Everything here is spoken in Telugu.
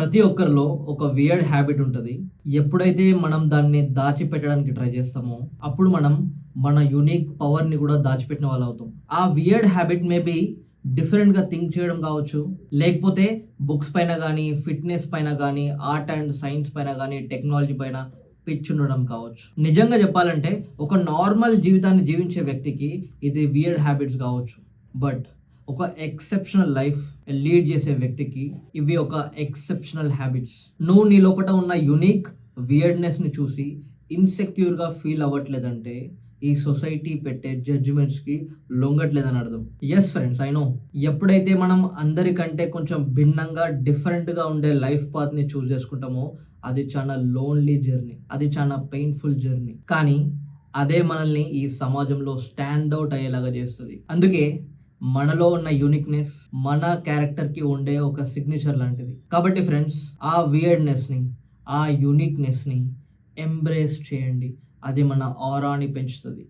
ప్రతి ఒక్కరిలో ఒక వియర్డ్ హ్యాబిట్ ఉంటది. ఎప్పుడైతే మనం దాన్ని దాచిపెట్టడానికి ట్రై చేస్తామో, అప్పుడు మనం మన యూనిక్ పవర్‌ని గూడా దాచిపెట్టిన వాళ్ళవుతాం. ఆ వియర్డ్ హ్యాబిట్ మేబీ డిఫరెంట్‌గా థింక్ చేయడం కావచ్చు, లేకపోతే బుక్స్ పైన గానీ, ఫిట్‌నెస్ పైన గానీ, ఆర్ట్ అండ్ సైన్స్ పైన గానీ, టెక్నాలజీ పైన పిచ్చుండడం కావచ్చు. నిజంగా చెప్పాలంటే ఒక నార్మల్ జీవితాన్ని జీవించే వ్యక్తికి ఇది వియర్డ్ హ్యాబిట్స్ కావచ్చు. బట్ ఒక ఎక్సెప్షనల్ లైఫ్ లీడ్ చేసే వ్యక్తికి ఇవి ఒక ఎక్సెప్షనల్ హ్యాబిట్స్. నువ్వు నీ లోపట ఉన్న యూనిక్ వియర్డ్‌నెస్‌ని చూసి ఇన్‌సెక్యూర్‌గా ఫీల్ అవ్వట్లేదంటే, ఈ సొసైటీ పెట్టే జడ్జ్‌మెంట్స్‌కి లొంగట్లేదని అర్థం. Yes friends, I know. ఎప్పుడైతే మనం అందరికంటే కొంచెం భిన్నంగా, డిఫరెంట్‌గా ఉండే లైఫ్ పాత్‌ని చూజ్ చేసుకుంటామో, అది చాలా లోన్‌లీ జర్నీ. అది చాలా పెయిన్‌ఫుల్ జర్నీ. కానీ అదే మనల్ని ఈ సమాజంలో స్టాండ్ ఔట్ అయ్యేలాగా చేస్తది. అందుకే మనలో ఉన్న యూనిక్‌నెస్ మన క్యారెక్టర్‌కి ఉండే ఒక సిగ్నేచర్ లాంటిది. కాబట్టి ఫ్రెండ్స్, ఆ వియర్డ్‌నెస్‌ని, ఆ యూనిక్‌నెస్‌ని ఎంబ్రేస్ చేయండి. అది మన ఆరాని పెంచుతది.